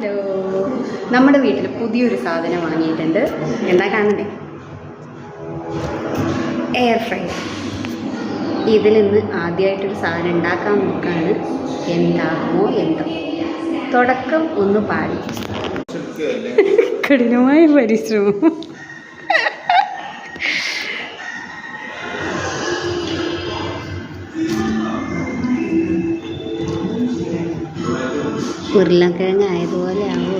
Hello, നമ്മുടെ വീട്ടിൽ പുതിയൊരു സാധനം വാങ്ങിയിട്ടുണ്ട്. എന്താ കാണണ്ടേ? Air fryer. ഇതിൽ നിന്ന് ആദ്യമായിട്ടൊരു സാധനം ഉണ്ടാക്കാൻ നോക്കുകയാണ്. എന്താകുമോ എന്തോ. തുടക്കം ഒന്ന് പാടി, കഠിനമായ പരിശ്രമം. ഉരുളക്കിഴങ്ങ് ആയതുപോലെ ആവോ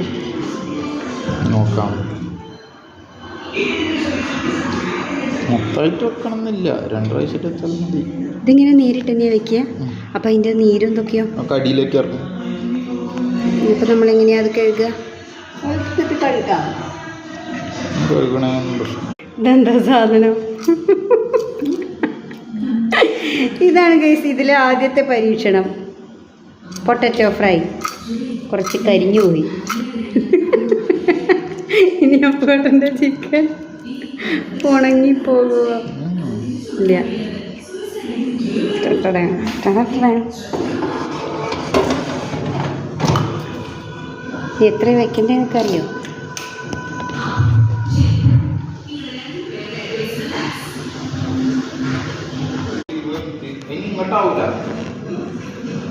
നോക്കാം. മൊത്തമായിട്ട് വെക്കണം എന്നില്ല, 2 പ്രാവശ്യം വെച്ചാൽ മതി. ഇതിങ്ങനെ നേരിട്ട് തന്നെയാ വെക്കുക. അപ്പം അതിൻ്റെ നീരും എന്തൊക്കെയോ അടിയിലേക്ക് ഇറങ്ങും. ഇപ്പം നമ്മളെങ്ങനെയാ അത് കഴുകുക? ഇതെന്താ സാധനം? ഇതാണ് ഗൈസ് ഇതിലെ ആദ്യത്തെ പരീക്ഷണം. Potato fry. കുറച്ച് കരിഞ്ഞു പോയി. ഇനി അപ്പോട്ടെ ചിക്കൻ ഉണങ്ങി പോകുക ഇല്ല. എത്ര വെക്കണ്ടേ എനിക്കറിയോ?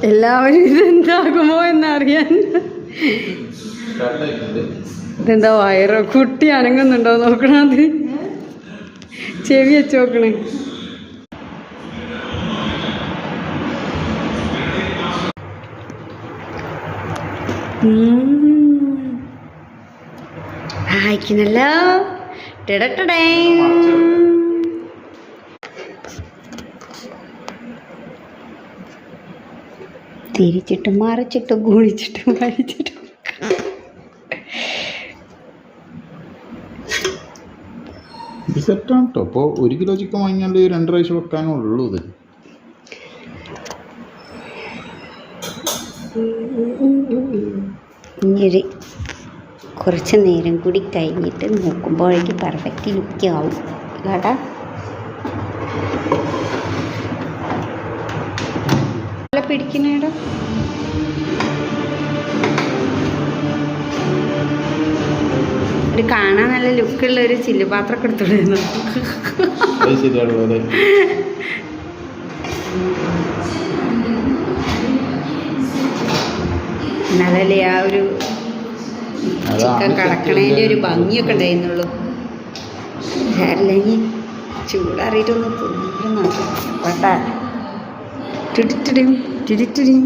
എല്ലാവരും ഇതെന്താകുമോ എന്നറിയാൻ. ഇതെന്താ വയറോ? കുട്ടി അനങ്ങുന്നുണ്ടോ നോക്കണത്? ചെവി വെച്ച് നോക്കണേ. അയക്കുന്നല്ലോ. ടെടട്ടടേ. തിരിച്ചിട്ടും മറിച്ചിട്ടും ഗുണിച്ചിട്ടും കഴിച്ചിട്ടും ഇത് സെറ്റാണ് കേട്ടോ. അപ്പോൾ 1 കിലോ ചിക്കൻ വാങ്ങിയാൽ 2 പ്രാവശ്യം വെക്കാനുള്ളൂ. ഇത് ഇനി കുറച്ച് നേരം കൂടി കഴിഞ്ഞിട്ട് നോക്കുമ്പോഴേക്ക് പെർഫെക്റ്റ് ലുക്ക് ആവും കേട്ടാ. പിടിക്കണേടോ. ഒരു കാണാൻ നല്ല ലുക്കുള്ള ഒരു ചില്ലുപാത്രം എടുത്തോളിരുന്നു. എന്നാലല്ലേ ആ ഒരു ചിക്കൻ കടക്കണേൻ്റെ ഒരു ഭംഗിയൊക്കെ ഉണ്ടായിരുന്നുള്ളൂ. അല്ലെങ്കിൽ ചൂടാറിയിട്ടൊന്ന് പൊന്നു നോക്കാം. പട്ടാ ടിടിറ്റിടും ടിടിറ്റിടും.